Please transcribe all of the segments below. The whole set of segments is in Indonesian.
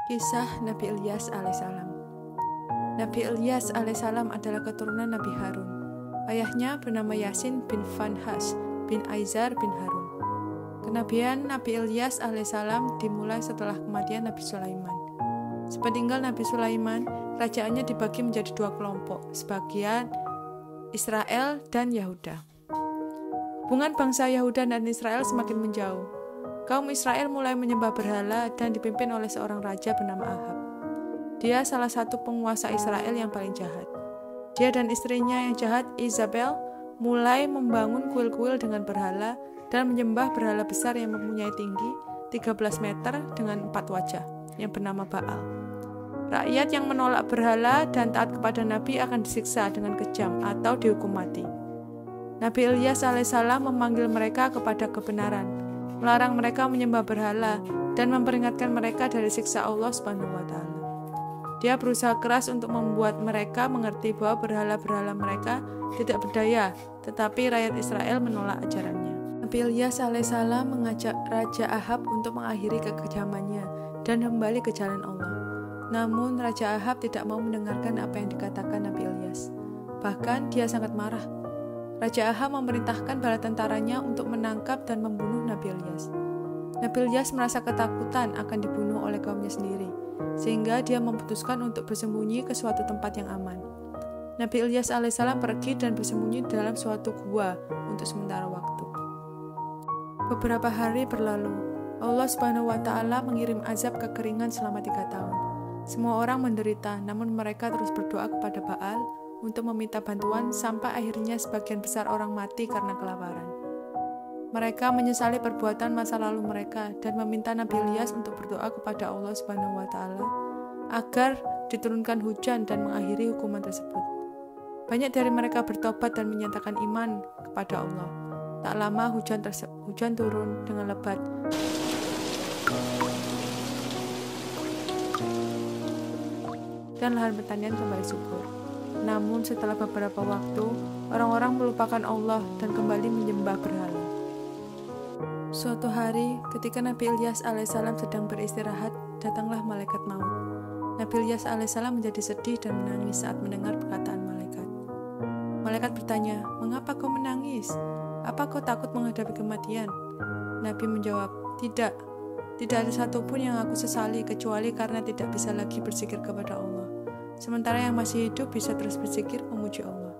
Kisah Nabi Ilyas alaihissalam. Nabi Ilyas alaihissalam adalah keturunan Nabi Harun. Ayahnya bernama Yasin bin Fanhas bin Aizar bin Harun. Kenabian Nabi Ilyas alaihissalam dimulai setelah kematian Nabi Sulaiman. Sepeninggal Nabi Sulaiman, kerajaannya dibagi menjadi dua kelompok, sebagian Israel dan Yahuda. Hubungan bangsa Yahuda dan Israel semakin menjauh. Kaum Israel mulai menyembah berhala dan dipimpin oleh seorang raja bernama Ahab. Dia salah satu penguasa Israel yang paling jahat. Dia dan istrinya yang jahat, Isabel, mulai membangun kuil-kuil dengan berhala dan menyembah berhala besar yang mempunyai tinggi 13 meter dengan 4 wajah, yang bernama Baal. Rakyat yang menolak berhala dan taat kepada Nabi akan disiksa dengan kejam atau dihukum mati. Nabi Ilyas alaihissalam memanggil mereka kepada kebenaran, melarang mereka menyembah berhala, dan memperingatkan mereka dari siksa Allah SWT. Dia berusaha keras untuk membuat mereka mengerti bahwa berhala-berhala mereka tidak berdaya, tetapi rakyat Israel menolak ajarannya. Nabi Ilyas alaihissalam mengajak Raja Ahab untuk mengakhiri kekejamannya dan kembali ke jalan Allah. Namun Raja Ahab tidak mau mendengarkan apa yang dikatakan Nabi Ilyas. Bahkan dia sangat marah. Raja Ahab memerintahkan bala tentaranya untuk menangkap dan membunuh Nabi Ilyas. Nabi Ilyas merasa ketakutan akan dibunuh oleh kaumnya sendiri, sehingga dia memutuskan untuk bersembunyi ke suatu tempat yang aman. Nabi Ilyas alaihissalam pergi dan bersembunyi dalam suatu gua untuk sementara waktu. Beberapa hari berlalu, Allah SWT mengirim azab kekeringan selama 3 tahun. Semua orang menderita, namun mereka terus berdoa kepada Baal untuk meminta bantuan sampai akhirnya sebagian besar orang mati karena kelaparan. Mereka menyesali perbuatan masa lalu mereka dan meminta Nabi Ilyas untuk berdoa kepada Allah SWT agar diturunkan hujan dan mengakhiri hukuman tersebut. Banyak dari mereka bertobat dan menyatakan iman kepada Allah. Tak lama hujan turun dengan lebat. Dan lahan pertanian kembali subur. Namun setelah beberapa waktu, orang-orang melupakan Allah dan kembali menyembah berhala. Suatu hari, ketika Nabi Ilyas alaihissalam sedang beristirahat, datanglah malaikat maut. Nabi Ilyas alaihissalam menjadi sedih dan menangis saat mendengar perkataan malaikat. Malaikat bertanya, "Mengapa kau menangis? Apa kau takut menghadapi kematian?" Nabi menjawab, "Tidak. Tidak ada satupun yang aku sesali kecuali karena tidak bisa lagi berzikir kepada Allah. Sementara yang masih hidup bisa terus berzikir memuji Allah."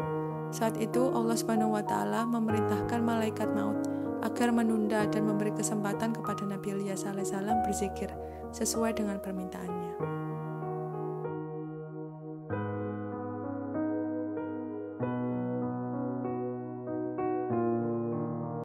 Saat itu Allah SWT memerintahkan malaikat maut agar menunda dan memberi kesempatan kepada Nabi Ilyas alaihissalam berzikir sesuai dengan permintaannya.